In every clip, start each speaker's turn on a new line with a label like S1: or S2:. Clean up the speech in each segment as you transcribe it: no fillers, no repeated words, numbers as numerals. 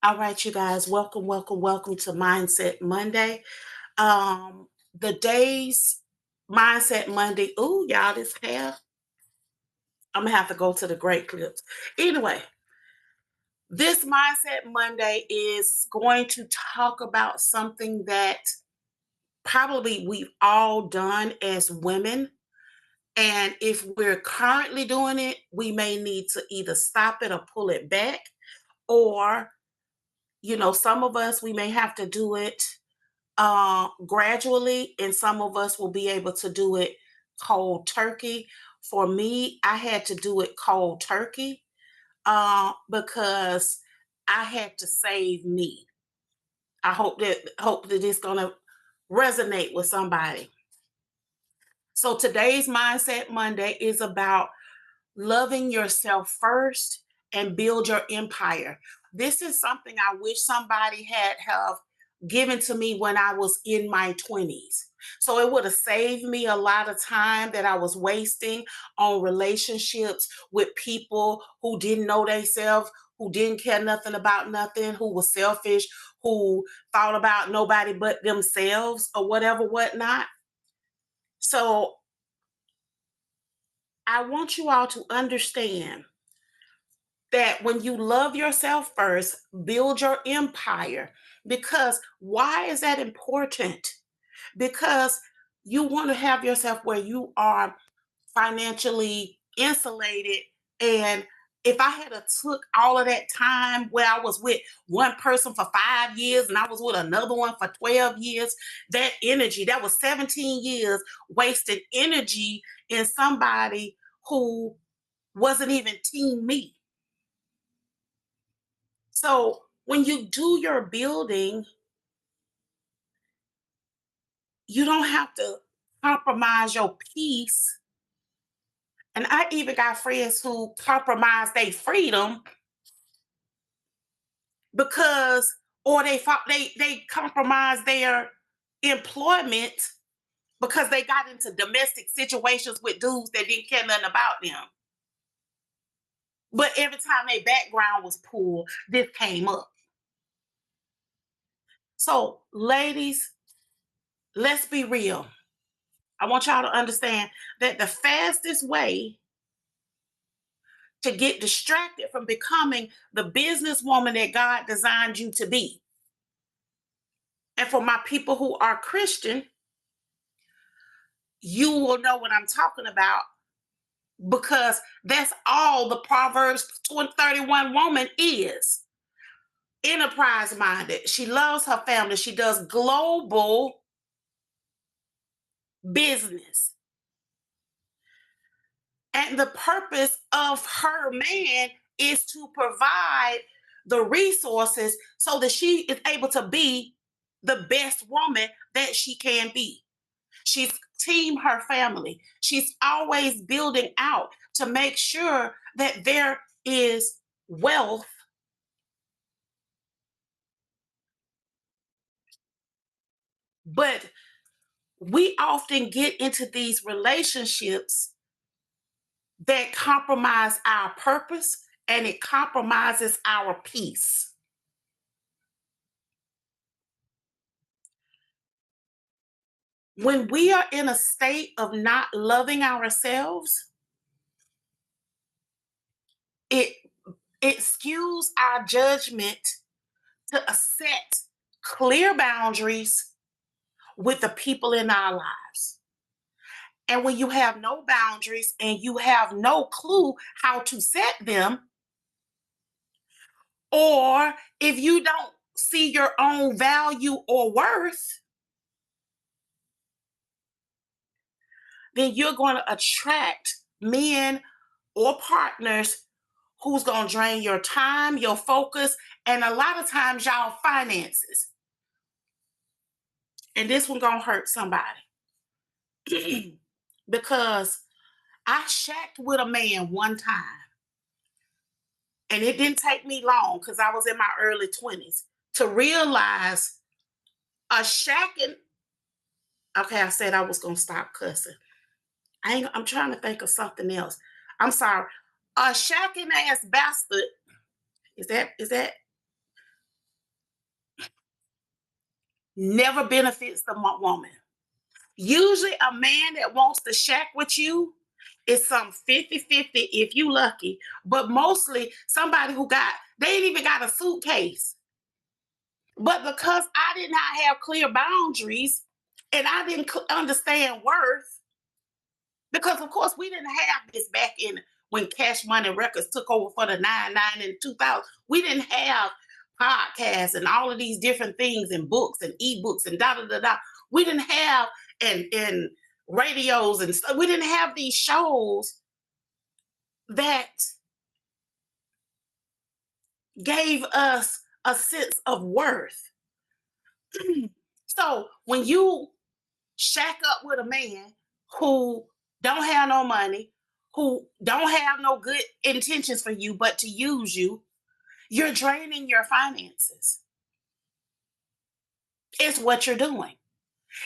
S1: All right, you guys, welcome to Mindset Monday. The days Mindset Monday. Ooh, y'all, this hair. I'm gonna have to go to the great clips. Anyway, this Mindset Monday is going to talk about something that probably we've all done as women. And if we're currently doing it, we may need to either stop it or pull it back, or some of us we may have to do it gradually, and some of us will be able to do it cold turkey. For me, I had to do it cold turkey because I had to save me. I hope that it's gonna resonate with somebody. So today's Mindset Monday is about loving yourself first and build your empire. This is something I wish somebody had have given to me when I was in my 20s. So it would have saved me a lot of time that I was wasting on relationships with people who didn't know themselves, who didn't care nothing about nothing, who was selfish, who thought about nobody but themselves or whatever, whatnot. So I want you all to understand that when you love yourself first, build your empire. Because why is that important? Because you want to have yourself where you are financially insulated. And if I had a took all of that time where I was with one person for 5 years and I was with another one for 12 years, that energy, that was 17 years wasted energy in somebody who wasn't even team me. So when you do your building, you don't have to compromise your peace. And I even got friends who compromise their freedom because, or they compromise their employment because they got into domestic situations with dudes that didn't care nothing about them. But every time their background was poor, this came up. So, ladies, let's be real. I want y'all to understand that the fastest way to get distracted from becoming the businesswoman that God designed you to be. And for my people who are Christian, you will know what I'm talking about because that's all the Proverbs 31 woman is. Enterprise minded. She loves her family. She does global business. And the purpose of her man is to provide the resources so that she is able to be the best woman that she can be. She's team her family. She's always building out to make sure that there is wealth. But we often get into these relationships that compromise our purpose and it compromises our peace. When we are in a state of not loving ourselves, it it skews our judgment to set clear boundaries with the people in our lives. And when you have no boundaries and you have no clue how to set them, or if you don't see your own value or worth, then you're going to attract men or partners who's going to drain your time, your focus, and a lot of times y'all finances. And this one going to hurt somebody because I shacked with a man one time, and it didn't take me long because I was in my early 20s to realize a shacking. Okay, I said I was going to stop cussing. I'm trying to think of something else. I'm sorry. A shacking ass bastard. Is that never benefits the woman. Usually a man that wants to shack with you is some 50-50 if you lucky, but mostly somebody who they ain't even got a suitcase. But because I did not have clear boundaries and I didn't understand worth, because of course we didn't have this back in when Cash Money Records took over for the 99 and 2000. We didn't have podcasts and all of these different things and books and ebooks and da da da da. We didn't have and radios and stuff. We didn't have these shows that gave us a sense of worth. So when you shack up with a man who don't have no money, who don't have no good intentions for you but to use you, you're draining your finances. It's what you're doing.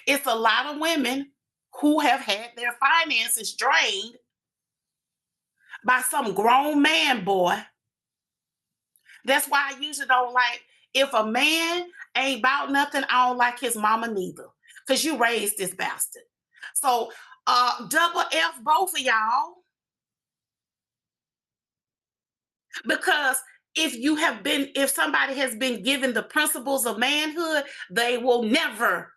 S1: It's a lot of women who have had their finances drained by some grown man boy. That's why I usually don't like, if a man ain't about nothing, I don't like his mama neither. Because you raised this bastard. So double F both of y'all. Because if somebody has been given the principles of manhood, they will never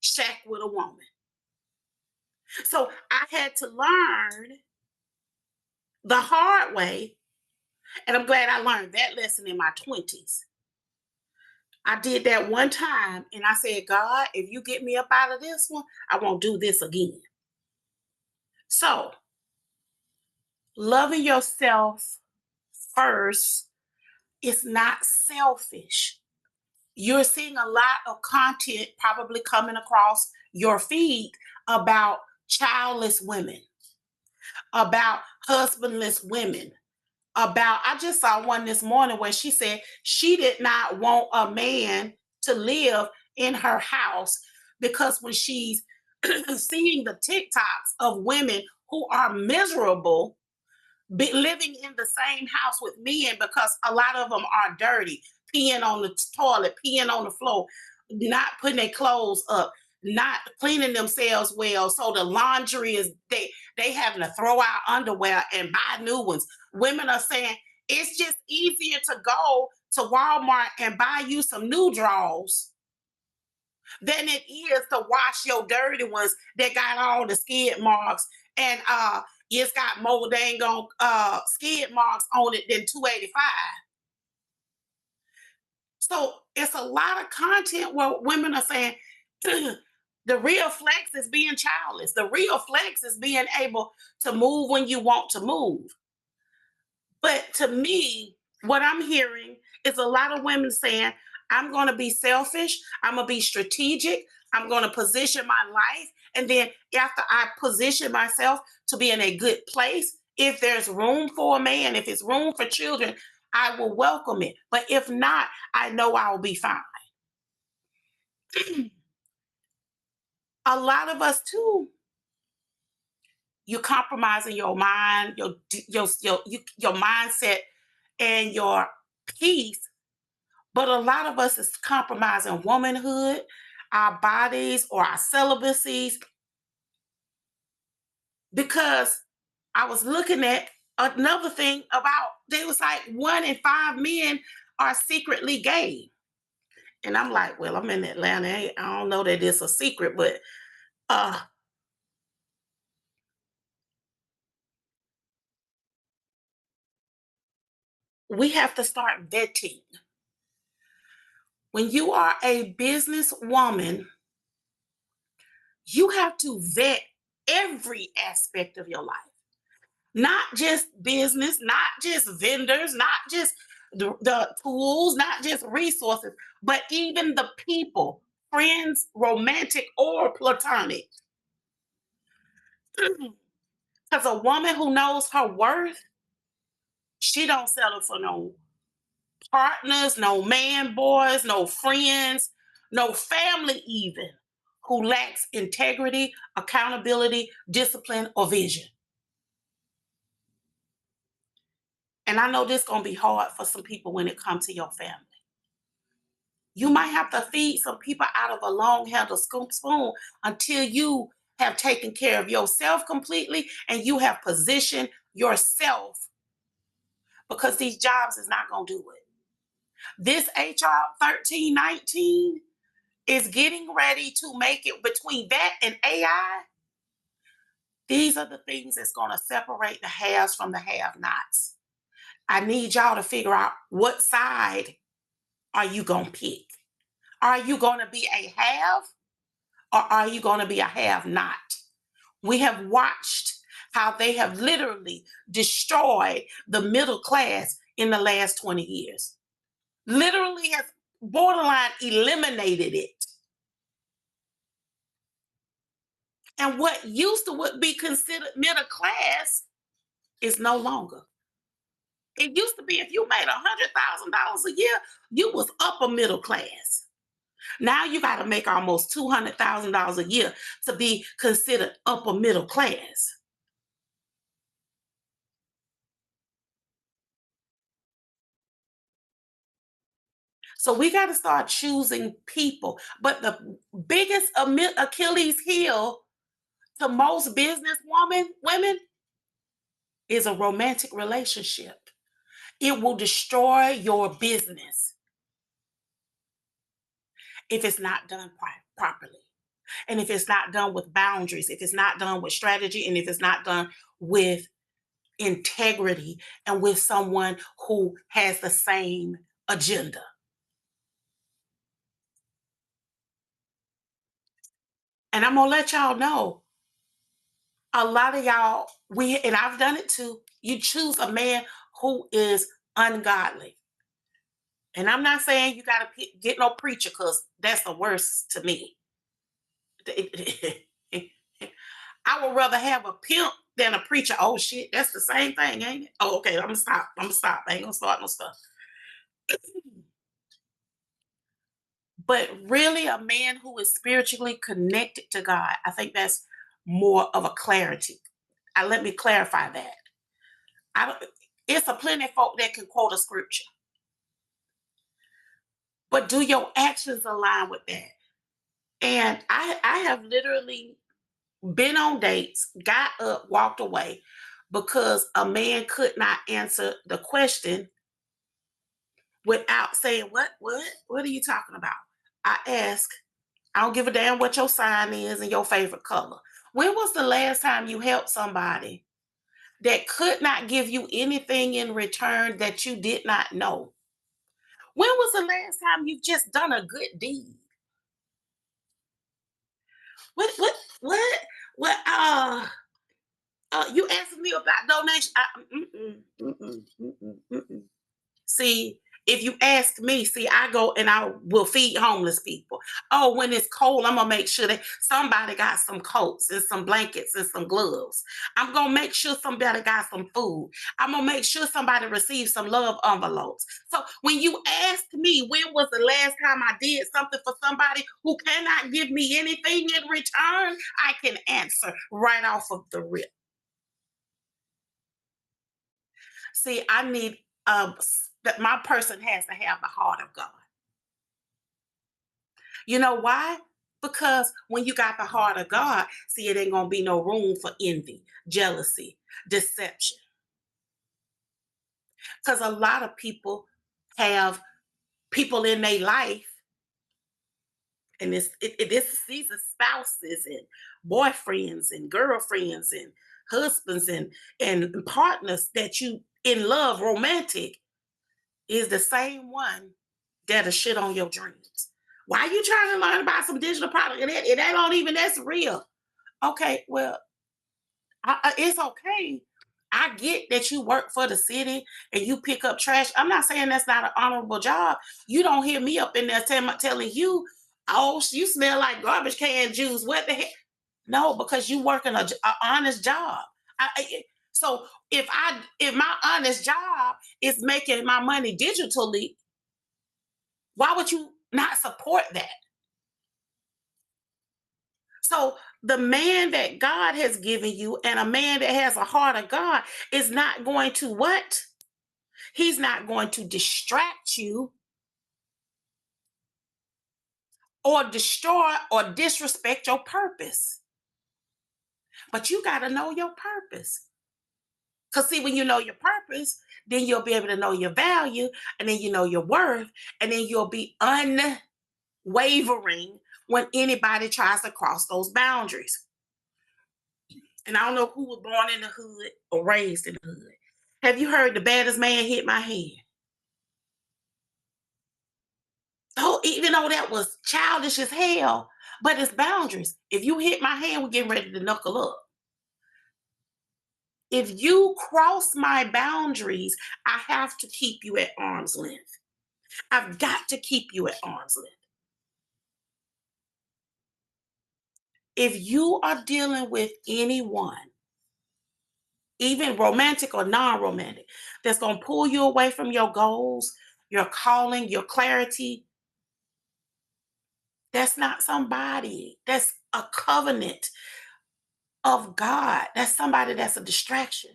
S1: shack with a woman. So I had to learn the hard way, and I'm glad I learned that lesson in my 20s. I did that one time, and I said, God, if you get me up out of this one, I won't do this again. So, loving yourself first is not selfish. You're seeing a lot of content probably coming across your feed about childless women, about husbandless women, I just saw one this morning where she said she did not want a man to live in her house because when she's seeing the TikToks of women who are miserable living in the same house with men, because a lot of them are dirty, peeing on the toilet, peeing on the floor, not putting their clothes up, not cleaning themselves well. So the laundry is they having to throw out underwear and buy new ones. Women are saying it's just easier to go to Walmart and buy you some new drawers than it is to wash your dirty ones that got all the skid marks and it's got more dang on skid marks on it than 285. So it's a lot of content where women are saying the real flex is being childless. The real flex is being able to move when you want to move. But to me, what I'm hearing is a lot of women saying, I'm going to be selfish, I'm going to be strategic, I'm going to position my life. And then after I position myself to be in a good place, if there's room for a man, if it's room for children, I will welcome it. But if not, I know I will be fine. A lot of us too, you're compromising your mind, your mindset, and your peace. But a lot of us is compromising womanhood, our bodies, or our celibacies. Because I was looking at another thing about, they was like 1 in 5 men are secretly gay. And I'm like, well, I'm in Atlanta. I don't know that it's a secret, but uh, we have to start vetting. When you are a business woman, you have to vet every aspect of your life. Not just business, not just vendors, not just the tools, not just resources, but even the people, friends, romantic or platonic. Because a woman who knows her worth, she don't settle for no partners, no man boys, no friends, no family even, who lacks integrity, accountability, discipline, or vision. And I know this gonna be hard for some people when it comes to your family. You might have to feed some people out of a long handled spoon until you have taken care of yourself completely and you have positioned yourself, because these jobs is not going to do it. This HR 1319 is getting ready to make it between that and AI. These are the things that's going to separate the haves from the have nots. I need y'all to figure out, what side are you going to pick? Are you going to be a have, or are you going to be a have not? We have watched how they have literally destroyed the middle class in the last 20 years. Literally has borderline eliminated it. And what used to would be considered middle class is no longer. It used to be if you made $100,000 a year, you was upper middle class. Now you got to make almost $200,000 a year to be considered upper middle class. So we got to start choosing people. But the biggest Achilles heel to most business women is a romantic relationship. It will destroy your business if it's not done properly. And if it's not done with boundaries, if it's not done with strategy, and if it's not done with integrity and with someone who has the same agenda. And I'm gonna let y'all know, a lot of y'all, and I've done it too, you choose a man who is ungodly. And I'm not saying you gotta get no preacher, because that's the worst to me. I would rather have a pimp than a preacher. Oh shit, that's the same thing, ain't it? Oh, okay, I'm gonna stop. I'm gonna stop. I ain't gonna start no stuff. But really, a man who is spiritually connected to God, I think that's more of a clarity. Let me clarify that. I don't, it's a plenty of folk that can quote a scripture, but do your actions align with that? And I have literally been on dates, got up, walked away because a man could not answer the question without saying, what are you talking about? I ask, I don't give a damn what your sign is and your favorite color. When was the last time you helped somebody that could not give you anything in return that you did not know? When was the last time you've just done a good deed? What, what, what, what, you asked me about donation. See, if you ask me, see, I go and I will feed homeless people. Oh, when it's cold, I'm gonna make sure that somebody got some coats and some blankets and some gloves. I'm gonna make sure somebody got some food. I'm gonna make sure somebody receives some love envelopes. So when you ask me when was the last time I did something for somebody who cannot give me anything in return, I can answer right off of the rip. See, I need that my person has to have the heart of God. You know why? Because when you got the heart of God, see, it ain't gonna be no room for envy, jealousy, deception. Because a lot of people have people in their life, and these are spouses and boyfriends and girlfriends and husbands and partners that you in love, romantic, is the same one that'll shit on your dreams. Why are you trying to learn about some digital product and it ain't on even that's real? Okay, well, it's okay. I get that you work for the city and you pick up trash. I'm not saying that's not an honorable job. You don't hear me up in there telling you, oh, you smell like garbage can juice. What the heck? No, because you working a honest job. So if my honest job is making my money digitally, why would you not support that? So the man that God has given you and a man that has a heart of God is not going to what? He's not going to distract you or destroy or disrespect your purpose. But you got to know your purpose. Because, see, when you know your purpose, then you'll be able to know your value, and then you know your worth, and then you'll be unwavering when anybody tries to cross those boundaries. And I don't know who was born in the hood or raised in the hood. Have you heard the baddest man hit my hand? Oh, even though that was childish as hell, but it's boundaries. If you hit my hand, we're getting ready to knuckle up. If you cross my boundaries, I have to keep you at arm's length. I've got to keep you at arm's length. If you are dealing with anyone, even romantic or non romantic, that's going to pull you away from your goals, your calling, your clarity, that's not somebody. That's a covenant of God. That's somebody that's a distraction.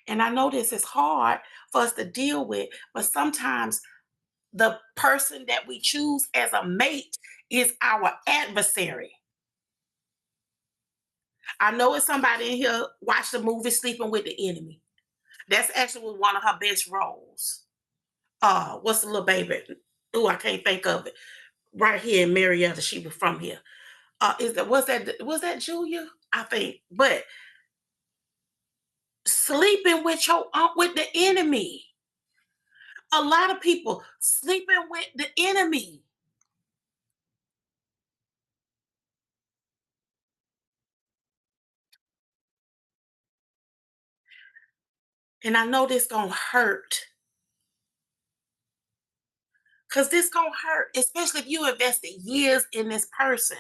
S1: And I know this is hard for us to deal with, but sometimes the person that we choose as a mate is our adversary. I know it's somebody in here watched the movie Sleeping with the Enemy. That's actually one of her best roles. What's the little baby? Oh, I can't think of it. Right here in Marietta, she was from here. Is that was that Julia? I think. But sleeping with your with the enemy. A lot of people sleeping with the enemy. And I know this gonna hurt. Cause this gonna hurt, especially if you invested years in this person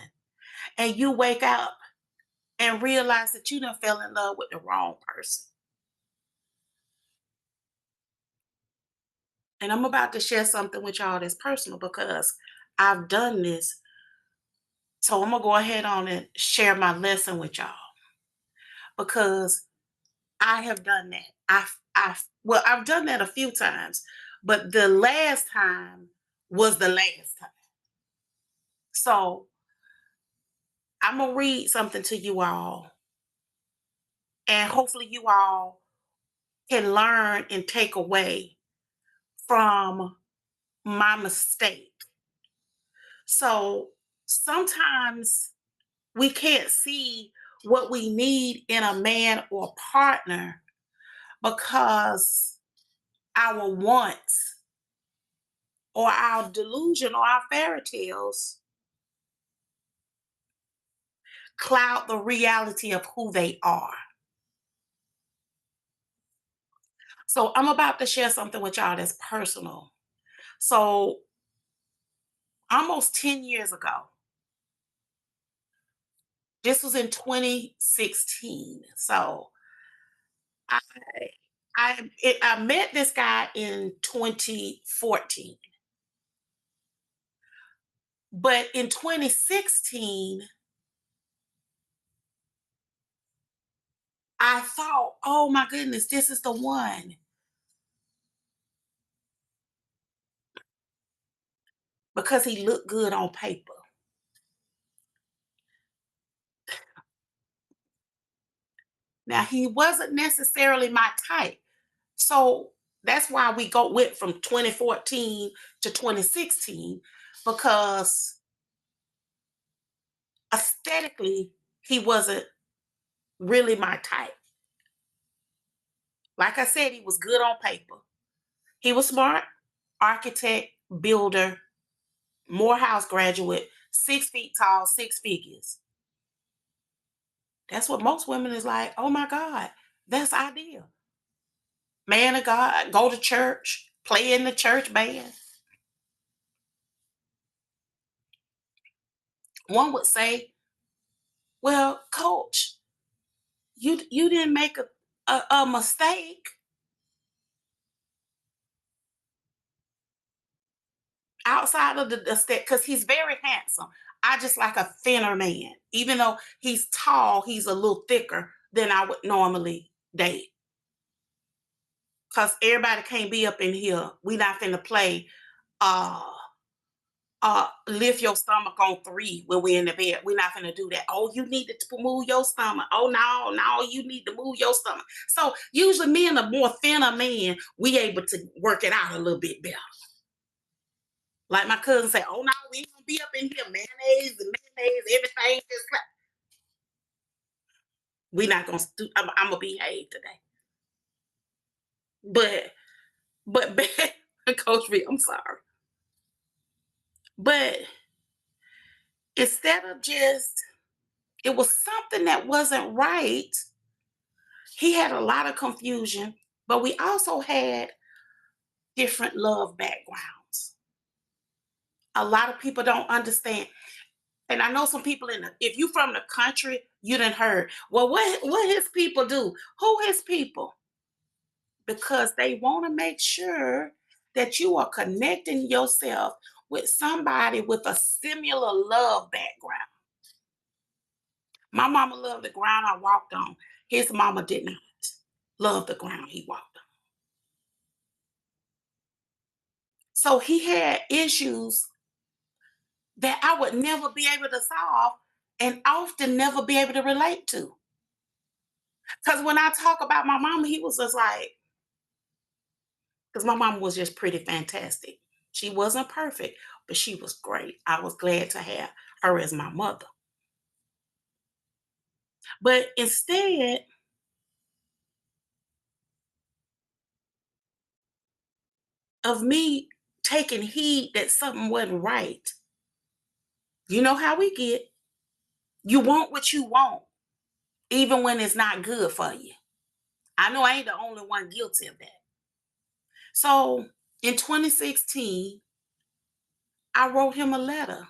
S1: and you wake up and realize that you done fell in love with the wrong person. And I'm about to share something with y'all that's personal because I've done this. So I'm gonna go ahead on and share my lesson with y'all because I have done that. I've done that a few times, but the last time was the last time. So I'm gonna read something to you all, and hopefully you all can learn and take away from my mistake. So sometimes we can't see what we need in a man or partner because our wants or our delusion or our fairy tales cloud the reality of who they are. So I'm about to share something with y'all that's personal. So almost 10 years ago, this was in 2016. So I I met this guy in 2014. But in 2016, I thought, oh my goodness, this is the one because he looked good on paper. Now he wasn't necessarily my type. So that's why we went from 2014 to 2016 because aesthetically he wasn't really my type. Like I said, he was good on paper. He was smart, architect, builder, Morehouse graduate, 6 feet tall, six figures. That's what most women is like. Oh my God, that's ideal. Man of God, go to church, play in the church band. One would say, "Well, coach, you didn't make a mistake outside of the step because he's very handsome. I just like a thinner man. Even though he's tall, he's a little thicker than I would normally date. Because everybody can't be up in here. We not finna play uh lift your stomach on three when we're in the bed. We're not gonna do that. Oh, you need to move your stomach. Oh no, no, you need to move your stomach. So usually me and a more thinner man, we able to work it out a little bit better. Like my cousin said, oh no, we ain't gonna be up in here mayonnaise and mayonnaise, everything just like we not gonna I'm gonna behave today. But but Coach V, I'm sorry. But instead of just it was something that wasn't right. He had a lot of confusion, but we also had different love backgrounds. A lot of people don't understand. And I know some people in the, if you from the country, you didn't heard. Well, what his people do? Who his people? Because they want to make sure that you are connecting yourself with somebody with a similar love background. My mama loved the ground I walked on. His mama did not love the ground he walked on. So he had issues that I would never be able to solve and often never be able to relate to. Because when I talk about my mama, he was just like, because my mom was just pretty fantastic. She wasn't perfect, but she was great. I was glad to have her as my mother. But instead of me taking heed that something wasn't right, you know how we get. You want what you want, even when it's not good for you. I know I ain't the only one guilty of that. So in 2016, I wrote him a letter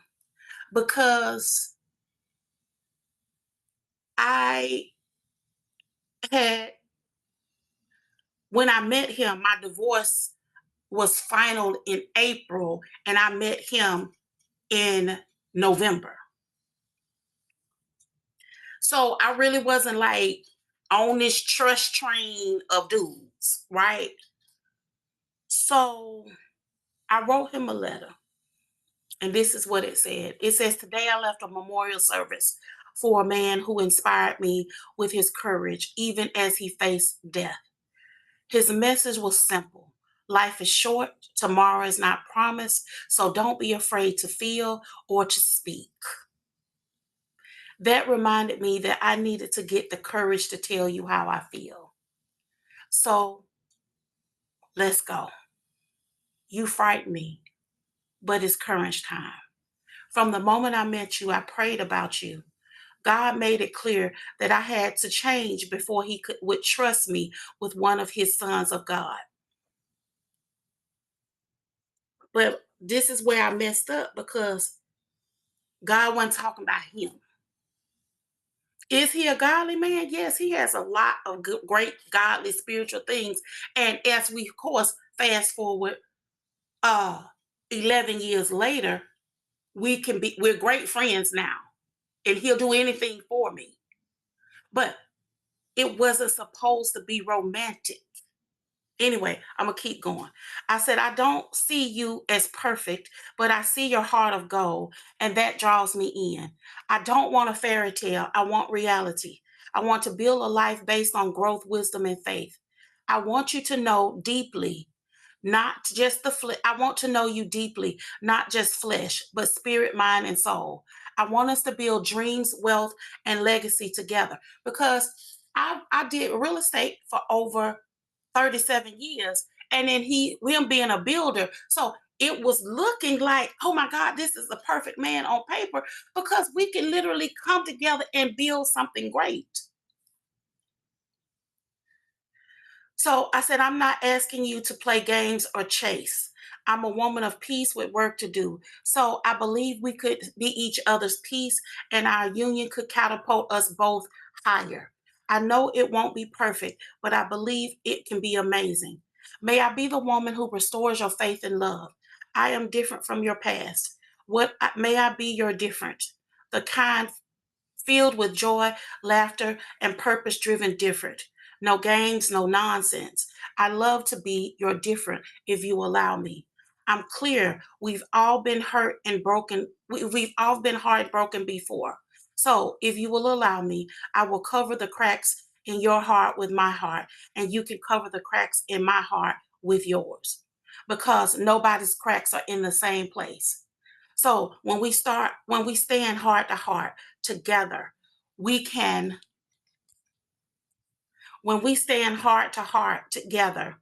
S1: because I had, when I met him, my divorce was final in April, and I met him in November. So I really wasn't like on this trust train of dudes, right? So I wrote him a letter, and this is what it said. It says, today I left a memorial service for a man who inspired me with his courage, even as he faced death. His message was simple. Life is short, tomorrow is not promised, so don't be afraid to feel or to speak. That reminded me that I needed to get the courage to tell you how I feel. So let's go. You frighten me, but it's courage time. From the moment I met you, I prayed about you. God made it clear that I had to change before would trust me with one of his sons of God. But this is where I messed up because God wasn't talking about him. Is he a godly man? Yes, he has a lot of good, great godly spiritual things. And as we, of course, fast forward uh 11 years later, we're great friends now. And he'll do anything for me. But it wasn't supposed to be romantic. Anyway, I'm gonna keep going. I said, I don't see you as perfect, but I see your heart of gold, and that draws me in. I don't want a fairy tale, I want reality. I want to build a life based on growth, wisdom, and faith. I want you to know deeply, not just the flesh. I want to know you deeply, not just flesh, but spirit, mind, and soul. I want us to build dreams, wealth, and legacy together because I did real estate for over 37 years. And then him being a builder. So it was looking like, oh my God, this is the perfect man on paper because we can literally come together and build something great. So I said, I'm not asking you to play games or chase. I'm a woman of peace with work to do. So I believe we could be each other's peace and our union could catapult us both higher. I know it won't be perfect, but I believe it can be amazing. May I be the woman who restores your faith and love. I am different from your past. May I be your different, the kind filled with joy, laughter, and purpose driven different. No games, no nonsense. I love to be your different if you allow me. I'm clear. We've all been hurt and broken. We've all been heartbroken before. So if you will allow me, I will cover the cracks in your heart with my heart, and you can cover the cracks in my heart with yours, because nobody's cracks are in the same place. So when we stand heart to heart together, we can, when we stand heart to heart together,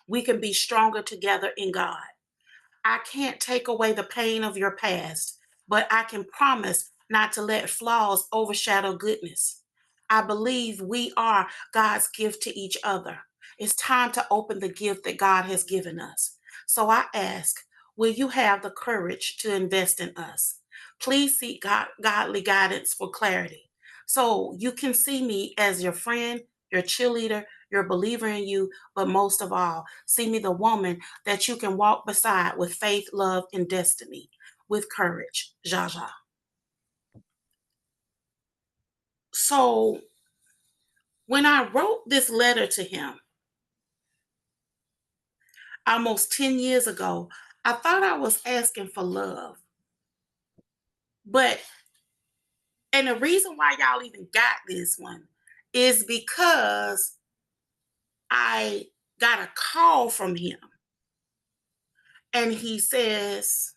S1: we can be stronger together in God. I can't take away the pain of your past, but I can promise not to let flaws overshadow goodness. I believe we are God's gift to each other. It's time to open the gift that God has given us. So I ask, will you have the courage to invest in us? Please seek godly guidance for clarity. So you can see me as your friend, your cheerleader, your believer in you, but most of all, see me the woman that you can walk beside with faith, love, and destiny, with courage. Jaja. So when I wrote this letter to him almost 10 years ago, I thought I was asking for love. But, and the reason why y'all even got this one is because I got a call from him, and he says,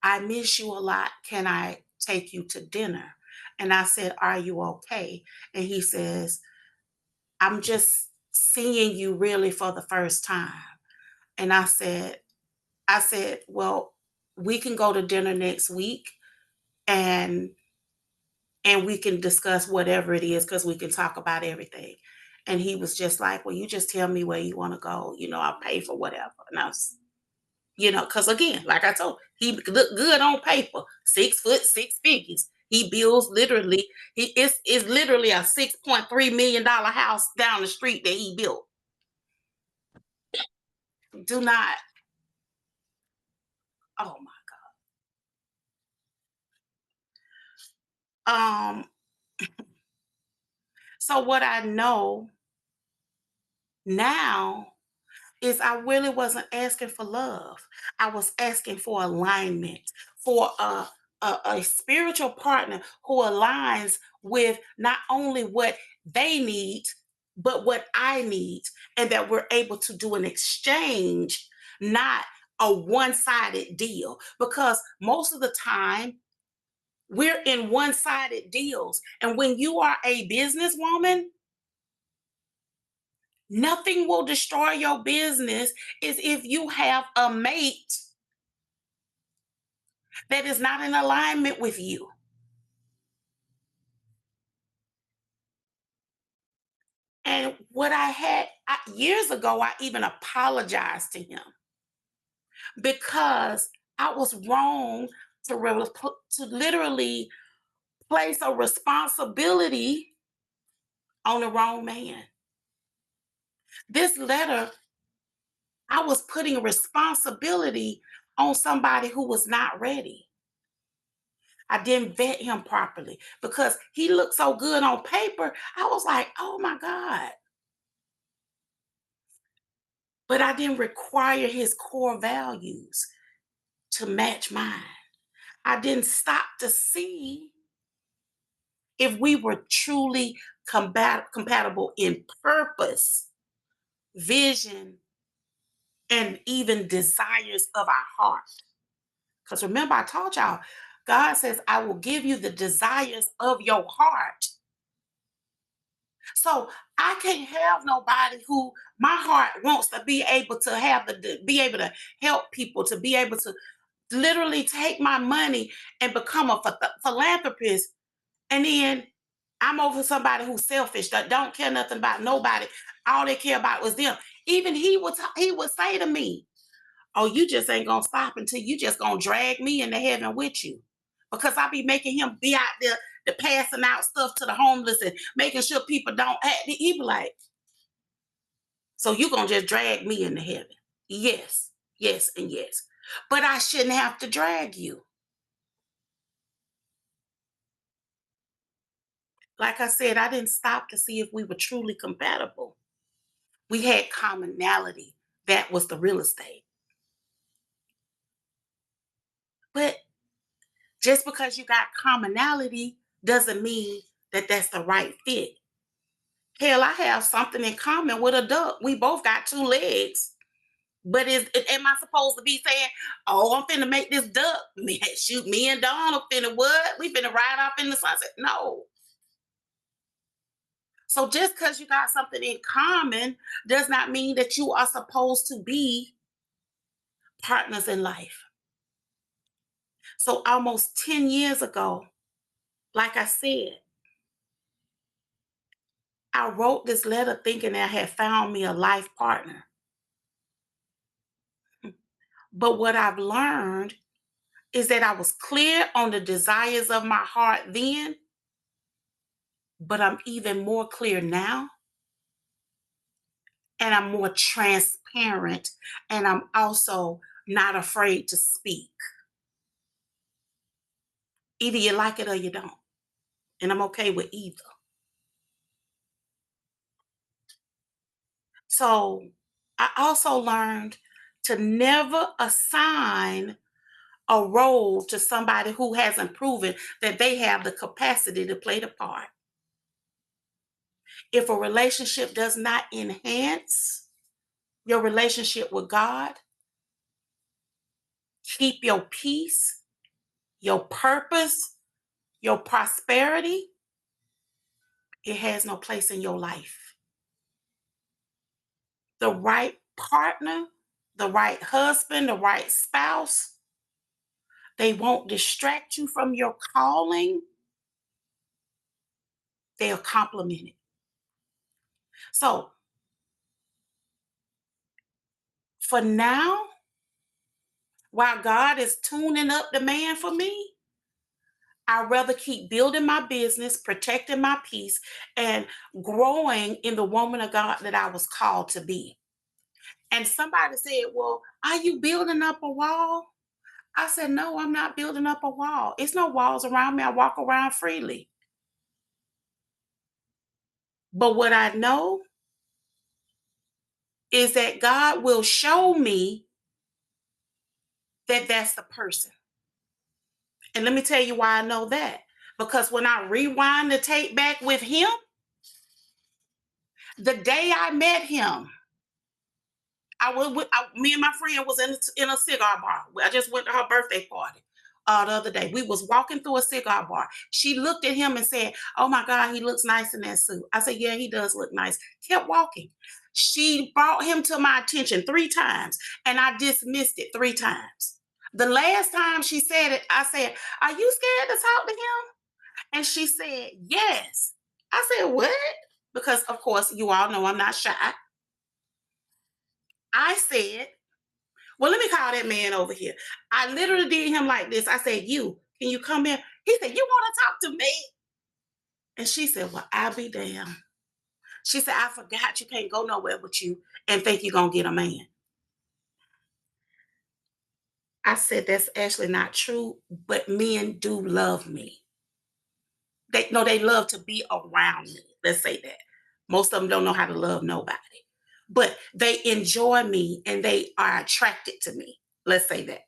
S1: I miss you a lot. Can I take you to dinner? And I said, are you okay? And he says, I'm just seeing you really for the first time. And I said, well, we can go to dinner next week, and we can discuss whatever it is, because we can talk about everything. And he was just like, well, you just tell me where you want to go. I'll pay for whatever. And I was, because again, like I told, he looked good on paper, 6 foot, 6 figures. He builds literally, is literally a $6.3 million house down the street that he built. Do not, oh my, so what I know now is I really wasn't asking for love. I was asking for alignment, for a spiritual partner who aligns with not only what they need, but what I need, and that we're able to do an exchange, not a one sided deal. Because most of the time, we're in one sided deals. And when you are a businesswoman, nothing will destroy your business is if you have a mate that is not in alignment with you. And what years ago, I even apologized to him because I was wrong to literally place a responsibility on the wrong man. This letter, I was putting a responsibility on somebody who was not ready. I didn't vet him properly because he looked so good on paper. I was like, oh my God. But I didn't require his core values to match mine. I didn't stop to see if we were truly compatible in purpose, vision, and even desires of our heart. Because remember, I told y'all, God says, I will give you the desires of your heart. So I can't have nobody who my heart wants to be able to be able to help people, to be able to literally take my money and become a philanthropist, and then I'm over somebody who's selfish, that don't care nothing about nobody. All they care about was them. Even he would say to me, "Oh, you just ain't gonna stop until you just gonna drag me into heaven with you," because I be making him be out there the passing out stuff to the homeless and making sure people don't. He be like, "So you gonna just drag me into heaven?" Yes, yes, and yes, but I shouldn't have to drag you. Like I said, I didn't stop to see if we were truly compatible. We had commonality. That was the real estate. But just because you got commonality doesn't mean that that's the right fit. Hell, I have something in common with a duck. We both got two legs. But am I supposed to be saying, "Oh, I'm finna make this duck"? Shoot, me and Dawn are finna what? We finna ride off in the sunset. No. So just because you got something in common does not mean that you are supposed to be partners in life. So almost 10 years ago, like I said, I wrote this letter thinking that I had found me a life partner. But what I've learned is that I was clear on the desires of my heart then, but I'm even more clear now, and I'm more transparent, and I'm also not afraid to speak. Either you like it or you don't, and I'm okay with either. So I also learned to never assign a role to somebody who hasn't proven that they have the capacity to play the part. If a relationship does not enhance your relationship with God, keep your peace, your purpose, your prosperity, it has no place in your life. The right partner, the right husband, the right spouse, they won't distract you from your calling, they'll complement it. So for now, while God is tuning up the man for me, I'd rather keep building my business, protecting my peace, and growing in the woman of God that I was called to be. And somebody said, "Well, are you building up a wall?" I said, "No, I'm not building up a wall. It's no walls around me. I walk around freely." But what I know is that God will show me that that's the person. And let me tell you why I know that. Because when I rewind the tape back with him, the day I met him, me and my friend was in a cigar bar. I just went to her birthday party the other day. We was walking through a cigar bar. She looked at him and said, "Oh my God, he looks nice in that suit." I said, "Yeah, he does look nice." Kept walking. She brought him to my attention 3 times, and I dismissed it 3 times. The last time she said it, I said, "Are you scared to talk to him?" And she said, "Yes." I said, "What?" Because of course you all know I'm not shy. I said, "Well, let me call that man over here." I literally did him like this. I said, can you come here?" He said, "You want to talk to me?" And she said, "Well, I'll be damned." She said, "I forgot you can't go nowhere with you and think you're going to get a man." I said, "That's actually not true, but men do love me. They know they love to be around me. Let's say that. Most of them don't know how to love nobody, but they enjoy me and they are attracted to me. Let's say that.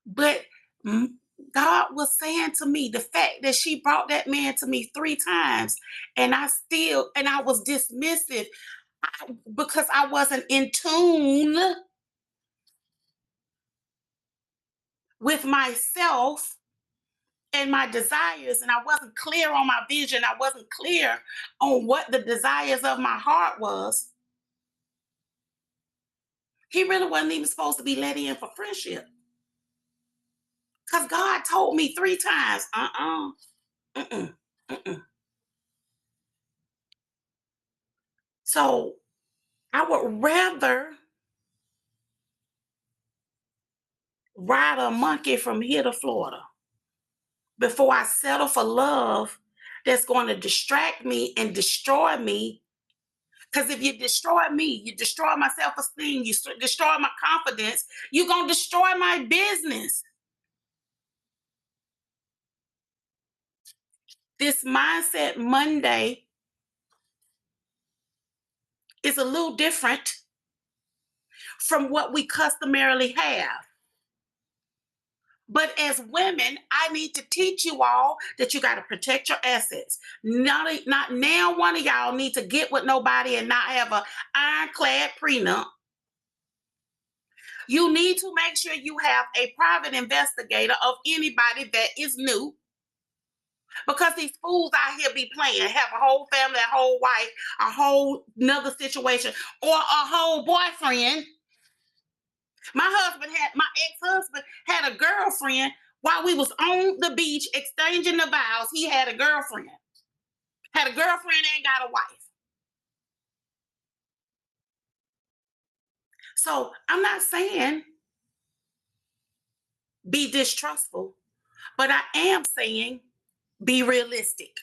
S1: But mm, God was saying to me the fact that she brought that man to me 3 times, and I was dismissive because I wasn't in tune with myself and my desires, and I wasn't clear on my vision. I wasn't clear on what the desires of my heart was. He really wasn't even supposed to be let in for friendship because God told me 3 times, mm-mm, mm-mm. So I would rather ride a monkey from here to Florida before I settle for love that's going to distract me and destroy me. Because if you destroy me, you destroy my self esteem, destroy my confidence, you're going to destroy my business. This Mindset Monday is a little different from what we customarily have. But as women, I need to teach you all that you got to protect your assets. Not now one of y'all need to get with nobody and not have a ironclad prenup. You need to make sure you have a private investigator of anybody that is new, because these fools out here be playing, have a whole family, a whole wife, a whole another situation, or a whole boyfriend. My ex-husband had a girlfriend while we was on the beach exchanging the vows. He had a girlfriend, and got a wife. So I'm not saying be distrustful, but I am saying be realistic.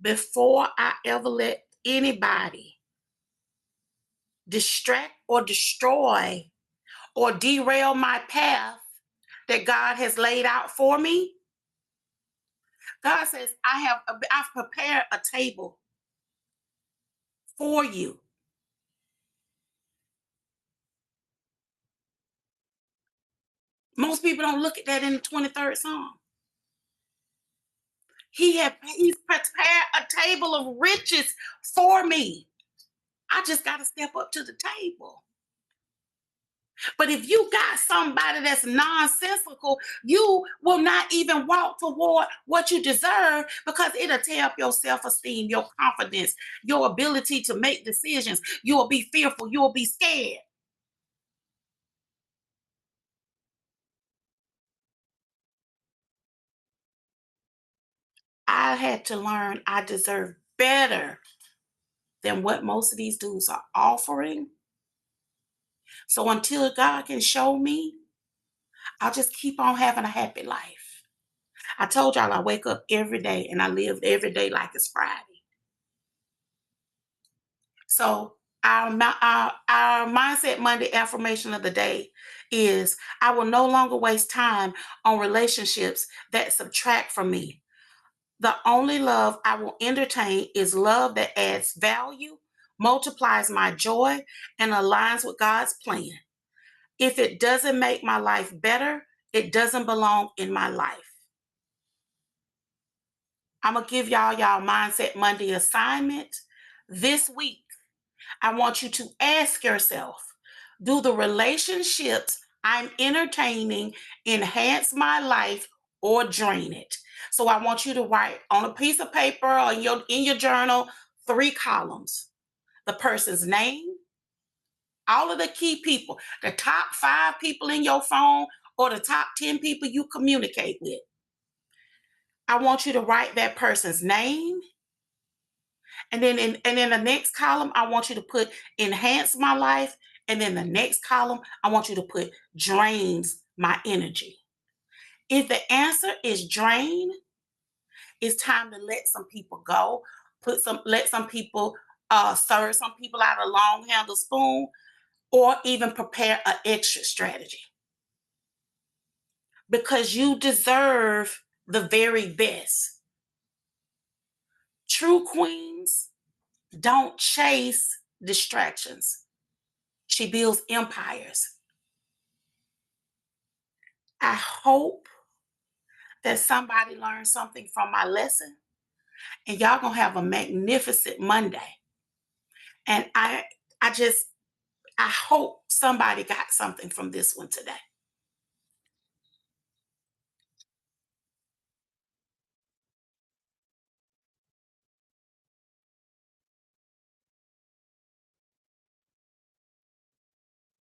S1: Before I ever let anybody distract or destroy or derail my path that God has laid out for me, God says, I've prepared a table for you. Most people don't look at that in the 23rd Psalm. He's prepared a table of riches for me. I just got to step up to the table. But if you got somebody that's nonsensical, you will not even walk toward what you deserve, because it'll tear up your self-esteem, your confidence, your ability to make decisions. You'll be fearful. You'll be scared. I had to learn I deserve better than what most of these dudes are offering. So until God can show me, I'll just keep on having a happy life. I told y'all I wake up every day and I live every day like it's Friday. So our Mindset Monday affirmation of the day is, I will no longer waste time on relationships that subtract from me. The only love I will entertain is love that adds value, multiplies my joy, and aligns with God's plan. If it doesn't make my life better, it doesn't belong in my life. I'm going to give y'all Mindset Monday assignment this week. I want you to ask yourself, do the relationships I'm entertaining enhance my life or drain it? So I want you to write on a piece of paper or in your journal 3 columns. The person's name, all of the key people, the top 5 people in your phone, or the top 10 people you communicate with. I want you to write that person's name. And then in the next column, I want you to put enhance my life. And then the next column, I want you to put drains my energy. If the answer is drain, it's time to let some people go. Let some people serve some people out a long handle spoon, or even prepare an exit strategy, because you deserve the very best. True queens don't chase distractions. She builds empires. I hope that somebody learned something from my lesson, and y'all gonna have a magnificent Monday. And I hope somebody got something from this one today.